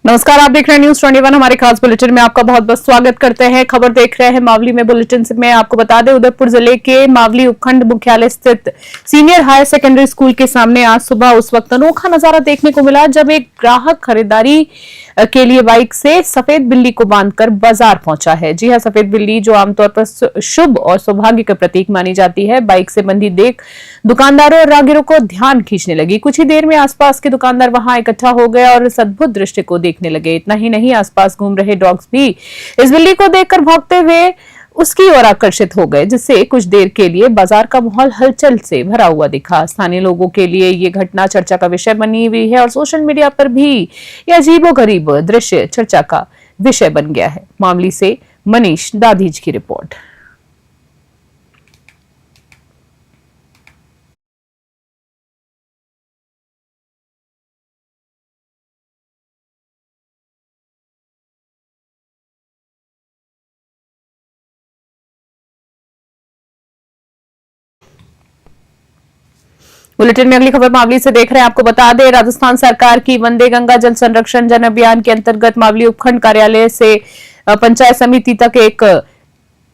नमस्कार, आप देख रहे हैं न्यूज 21। हमारे खास बुलेटिन में आपका बहुत बहुत स्वागत करते हैं। खबर देख रहे हैं मावली में। बुलेटिन में आपको बता दें, उदयपुर जिले के मावली उपखंड मुख्यालय स्थित सीनियर हायर सेकेंडरी स्कूल के सामने आज सुबह उस वक्त अनोखा नजारा देखने को मिला जब एक ग्राहक खरीदारी के लिए बाइक से सफेद बिल्ली को बांधकर बाजार पहुंचा है। जी हां, सफेद बिल्ली जो आमतौर पर शुभ और सौभाग्य का प्रतीक मानी जाती है, बाइक से बंधी देख दुकानदारों और राहगीरों को ध्यान खींचने लगी। कुछ ही देर में आसपास के दुकानदार वहां इकट्ठा हो गए और इस अद्भुत दृश्य को देखने लगे। इतना ही नहीं, आसपास घूम रहे डॉग्स भी इस बिल्ली को देखकर भागते हुए उसकी ओर आकर्षित हो गए, जिससे कुछ देर के लिए बाजार का माहौल हलचल से भरा हुआ दिखा। स्थानीय लोगों के लिए ये घटना चर्चा का विषय बनी हुई है और सोशल मीडिया पर भी यह अजीबोगरीब दृश्य चर्चा का विषय बन गया है। मामले से मनीष दाधीज की रिपोर्ट। बुलेटिन में अगली खबर मावली से देख रहे हैं। आपको बता दें, राजस्थान सरकार की वंदे गंगा जल संरक्षण जन अभियान के अंतर्गत मावली उपखंड कार्यालय से पंचायत समिति तक एक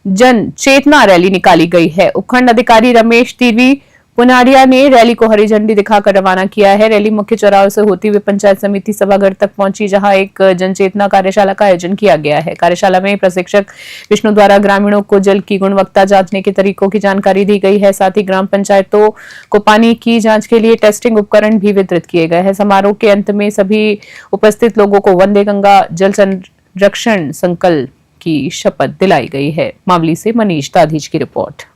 जन चेतना रैली निकाली गई है। उपखंड अधिकारी रमेश तीवी पुनारिया ने रैली को हरी झंडी दिखाकर रवाना किया है। रैली मुख्य चौराहे से होती हुई पंचायत समिति सभागार तक पहुंची, जहां एक जनचेतना कार्यशाला का आयोजन किया गया है। कार्यशाला में प्रशिक्षक विष्णु द्वारा ग्रामीणों को जल की गुणवत्ता जांचने के तरीकों की जानकारी दी गई है। साथ ही ग्राम पंचायतों को पानी की जांच के लिए टेस्टिंग उपकरण भी वितरित किए गए हैं। समारोह के अंत में सभी उपस्थित लोगों को वंदे गंगा जल संरक्षण संकल्प की शपथ दिलाई गई है। मामले से मनीष दाधीज की रिपोर्ट।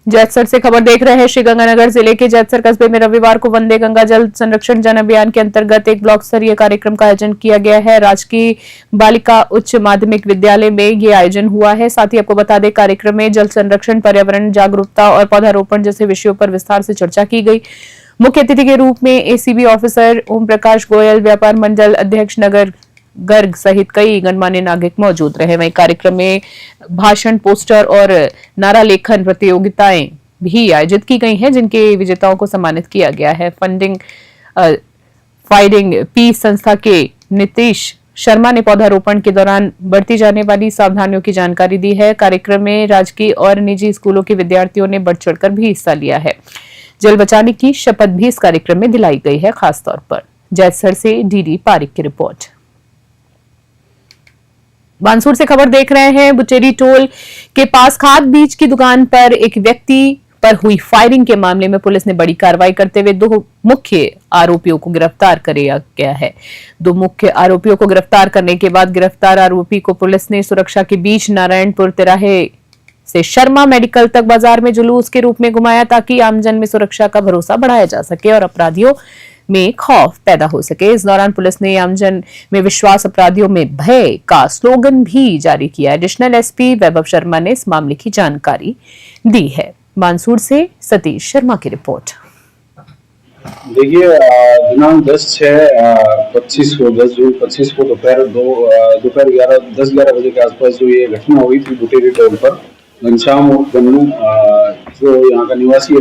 जैतसर से खबर देख रहे हैं। श्रीगंगानगर जिले के जैतसर कस्बे में रविवार को वंदे गंगा जल संरक्षण जन अभियान के अंतर्गत एक ब्लॉक स्तरीय कार्यक्रम का आयोजन किया गया है। राजकीय बालिका उच्च माध्यमिक विद्यालय में ये आयोजन हुआ है। साथ ही आपको बता दें, कार्यक्रम में जल संरक्षण, पर्यावरण जागरूकता और पौधारोपण जैसे विषयों पर विस्तार से चर्चा की गई। मुख्य अतिथि के रूप में एसीबी ऑफिसर ओम प्रकाश गोयल, व्यापार मंडल अध्यक्ष नगर गर्ग सहित कई गणमान्य नागरिक मौजूद रहे। वहीं कार्यक्रम में भाषण, पोस्टर और नारा लेखन प्रतियोगिताएं भी आयोजित की गई हैं, जिनके विजेताओं को सम्मानित किया गया है। फाइटिंग पीस संस्था के नीतीश शर्मा ने पौधारोपण के दौरान बरती जाने वाली सावधानियों की जानकारी दी है। कार्यक्रम में राजकीय और निजी स्कूलों के विद्यार्थियों ने बढ़ चढ़कर भी हिस्सा लिया है। जल बचाने की शपथ भी इस कार्यक्रम में दिलाई गई है। खासतौर पर जैतसर से डीडी पारिक की रिपोर्ट। बानसूर से खबर देख रहे हैं। बुचेरी टोल के पास खाद बीज की दुकान पर एक व्यक्ति पर हुई फायरिंग के मामले में पुलिस ने बड़ी कार्रवाई करते हुए 2 मुख्य आरोपियों को गिरफ्तार किया गया है। 2 मुख्य आरोपियों को गिरफ्तार करने के बाद गिरफ्तार आरोपी को पुलिस ने सुरक्षा के बीच नारायणपुर तिराहे से शर्मा मेडिकल तक बाजार में जुलूस के रूप में घुमाया, ताकि आमजन में सुरक्षा का भरोसा बढ़ाया जा सके और अपराधियों में खौफ पैदा हो सके। इस दौरान पुलिस ने आमजन में विश्वास, अपराधियों में भय का स्लोगन भी जारी किया। एडिशनल एसपी वैभव शर्मा ने इस मामले की जानकारी दी है। बानसूर से सतीश शर्मा की रिपोर्ट। देखिए, दिनांक 10/6/25 को 10 जून 25 को दोपहर 10-11 बजे के आसपास जो ये घटना हुई थी बुटेरी टोल पर, घनश्याम और गन्नू जो यहाँ का निवासी है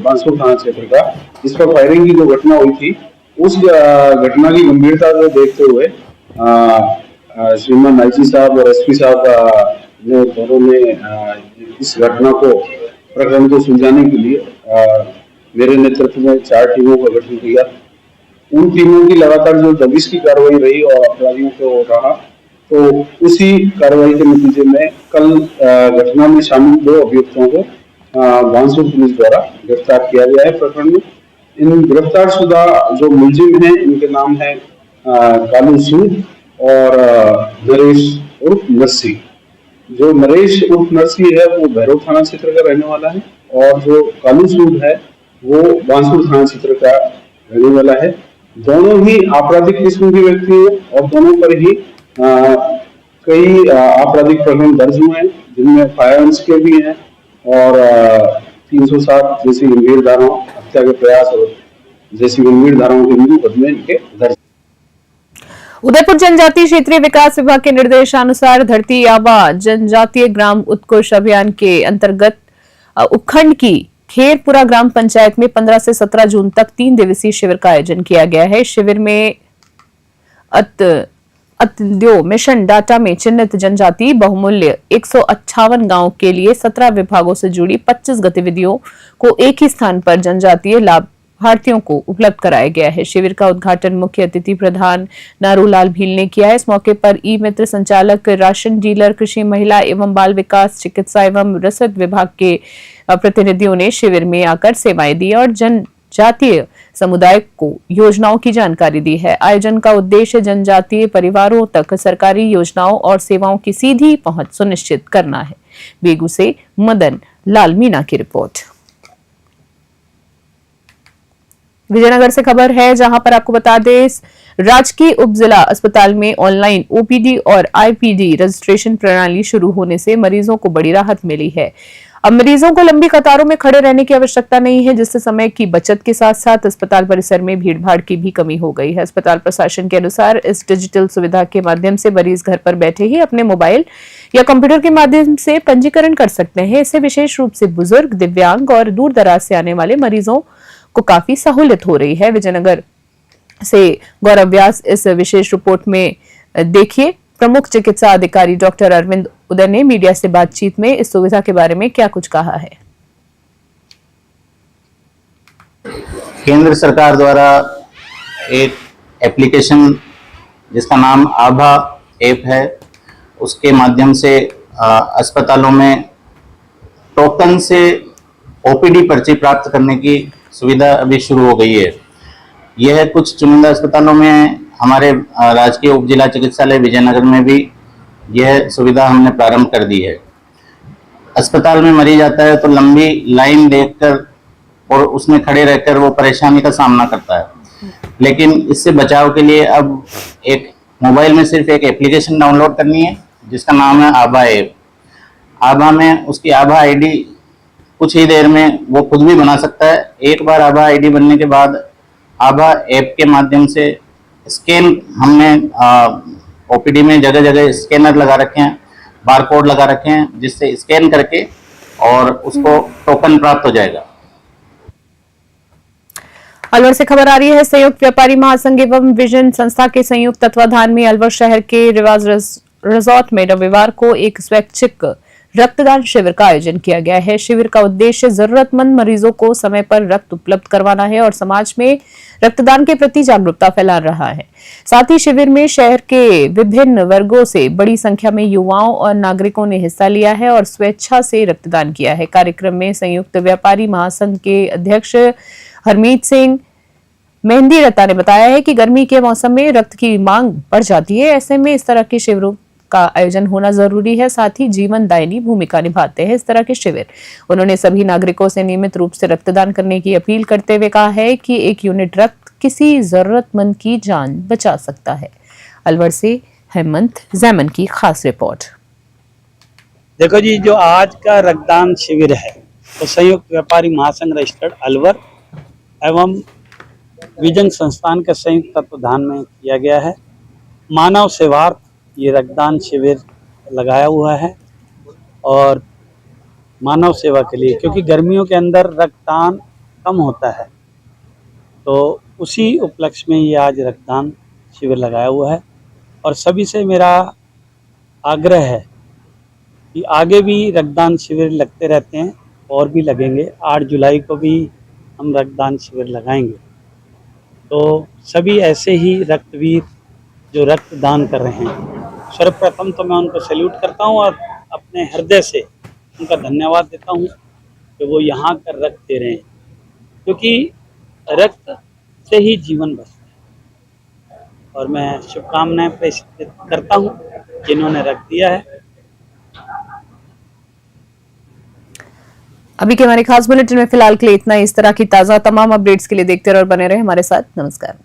बांसुर थाना क्षेत्र का, इस पर फायरिंग की जो घटना हुई थी, उस घटना की गंभीरता को देखते हुए श्रीमान आईजी साहब और एसपी साहब ने दोनों ने इस घटना को प्रकरण को सुलझाने के लिए मेरे नेतृत्व में 4 टीमों का गठन किया। उन टीमों की लगातार जो दबिश की कार्रवाई रही और अपराधियों को रहा, तो उसी कार्रवाई के नतीजे में कल घटना में शामिल 2 अभियुक्तों को बानसूर पुलिस द्वारा गिरफ्तार किया गया है। प्रकरण में इन गिरफ्तार शुदा जो मुलजिम हैं, इनके नाम है कालू सूद और नरेश उर्फ नरसी। जो नरेश उर्फ नरसी है वो भैरव थाना क्षेत्र का रहने वाला है और जो कालू सूद है वो बांसुर थाना क्षेत्र का रहने वाला है। दोनों ही आपराधिक किस्म के व्यक्ति हैं और दोनों पर ही कई आपराधिक प्रकरण दर्ज हुए हैं, जिनमें फायरआर्म्स के भी हैं और 307 जैसी गंभीर धाराओं, हत्या के प्रयास और जैसी गंभीर धाराओं के भी मुकदमे इनके दर्ज। उदयपुर जनजातीय क्षेत्रीय विकास विभाग के निर्देशानुसार धरती आबा जनजातीय ग्राम उत्कृष्ट अभियान के अंतर्गत उपखंड की खेरपुरा ग्राम पंचायत में 15 से 17 जून तक 3 दिवसीय शिविर का आयोजन किया गया है। शिविर में अत्यो मिशन डाटा में चिन्हित जनजाति बहुमूल्य 158 गांव के लिए 17 विभागों से जुड़ी 25 गतिविधियों को एक ही स्थान पर जनजातीय लाभार्थियों को उपलब्ध कराया गया है। शिविर का उद्घाटन मुख्य अतिथि प्रधान नारूलाल भील ने किया है। इस मौके पर ई मित्र संचालक, राशन डीलर, कृषि, महिला एवं बाल विकास, चिकित्सा एवं रसद विभाग के प्रतिनिधियों ने शिविर में आकर सेवाएं दी और जनजातीय समुदाय को योजनाओं की जानकारी दी है। आयोजन का उद्देश्य जनजातीय परिवारों तक सरकारी योजनाओं और सेवाओं की सीधी पहुंच सुनिश्चित करना है। बेगू से मदन लाल मीना की रिपोर्ट। विजयनगर से खबर है, जहां पर आपको बता दें राजकीय उप जिला अस्पताल में ऑनलाइन ओपीडी और आईपीडी रजिस्ट्रेशन प्रणाली शुरू होने से मरीजों को बड़ी राहत मिली है। अब मरीजों को लंबी कतारों में खड़े रहने की आवश्यकता नहीं है, जिससे समय की बचत के साथ साथ अस्पताल परिसर में भीड़भाड़ की भी कमी हो गई है। अस्पताल प्रशासन के अनुसार इस डिजिटल सुविधा के माध्यम से मरीज घर पर बैठे ही अपने मोबाइल या कंप्यूटर के माध्यम से पंजीकरण कर सकते हैं। इससे विशेष रूप से बुजुर्ग, दिव्यांग और दूर दराज से आने वाले मरीजों को काफी सहूलियत हो रही है। विजयनगर से गौरव व्यास इस विशेष रिपोर्ट में देखिए। प्रमुख चिकित्सा अधिकारी डॉक्टर अरविंद उदय ने मीडिया से बातचीत में इस सुविधा के बारे में क्या कुछ कहा है। केंद्र सरकार द्वारा एक एप्लीकेशन जिसका नाम आभा ऐप है, उसके माध्यम से अस्पतालों में टोकन से ओपीडी पर्ची प्राप्त करने की सुविधा अभी शुरू हो गई है। यह कुछ चुनिंदा अस्पतालों में, हमारे राजकीय उप जिला चिकित्सालय विजयनगर में भी यह सुविधा हमने प्रारंभ कर दी है। अस्पताल में मरीज आता है तो लंबी लाइन देखकर और उसमें खड़े रहकर वो परेशानी का सामना करता है, लेकिन इससे बचाव के लिए अब एक मोबाइल में सिर्फ एक एप्लीकेशन डाउनलोड करनी है जिसका नाम है आभा ऐप। आभा में उसकी आभा आईडी कुछ ही देर में वो खुद भी बना सकता है। एक बार आभा आईडी बनने के बाद आभा ऐप के माध्यम से स्कैन, हमने ओपीडी में जगह जगह स्कैनर लगा रखे हैं, बारकोड लगा रखे हैं, जिससे स्कैन करके और उसको टोकन प्राप्त हो जाएगा। अलवर से खबर आ रही है, संयुक्त व्यापारी महासंघ एवं विजन संस्था के संयुक्त तत्वाधान में अलवर शहर के रिवाज रिजॉर्ट में रविवार को एक स्वैच्छिक रक्तदान शिविर का आयोजन किया गया है। शिविर का उद्देश्य जरूरतमंद मरीजों को समय पर रक्त उपलब्ध करवाना है और समाज में रक्तदान के प्रति जागरूकता फैला रहा है। साथ ही शिविर में शहर के विभिन्न वर्गों से बड़ी संख्या में युवाओं और नागरिकों ने हिस्सा लिया है और स्वेच्छा से रक्तदान किया है। कार्यक्रम में संयुक्त व्यापारी महासंघ के अध्यक्ष हरमीत सिंह मेहंदी रत्ता ने बताया है कि गर्मी के मौसम में रक्त की मांग बढ़ जाती है, ऐसे में इस तरह के शिविरों का आयोजन होना जरूरी है। साथ ही जीवन दायिनी भूमिका निभाते हैं इस तरह के शिविर। उन्होंने सभी नागरिकों से नियमित रूप से रक्तदान करने की अपील करते हुए कहा है कि एक यूनिट रक्त किसी जरूरतमंद की जान बचा सकता है। अलवर से हेमंत जैमन की खास रिपोर्ट। देखो जी, जो आज का रक्तदान शिविर है तो संयुक्त व्यापारी महासंघ रजिस्टर्ड अलवर एवं विजन संस्थान के संयुक्त तत्वाधान में किया गया है। मानव सेवार्थ ये रक्तदान शिविर लगाया हुआ है और मानव सेवा के लिए, क्योंकि गर्मियों के अंदर रक्तदान कम होता है, तो उसी उपलक्ष्य में ये आज रक्तदान शिविर लगाया हुआ है। और सभी से मेरा आग्रह है कि आगे भी रक्तदान शिविर लगते रहते हैं और भी लगेंगे। 8 जुलाई को भी हम रक्तदान शिविर लगाएंगे। तो सभी ऐसे ही रक्तवीर जो रक्तदान कर रहे हैं, सर्वप्रथम तो मैं उनको सैल्यूट करता हूं और अपने हृदय से उनका धन्यवाद देता हूं कि वो यहाँ कर रक्त दे रहे हैं, क्योंकि रक्त से ही जीवन बचता है। और मैं शुभकामनाएं प्रेषित करता हूं जिन्होंने रक्त दिया है। अभी के हमारे खास बुलेटिन में फिलहाल के लिए इतना। इस तरह की ताजा तमाम अपडेट्स के लिए देखते रहो और बने रहे हमारे साथ। नमस्कार।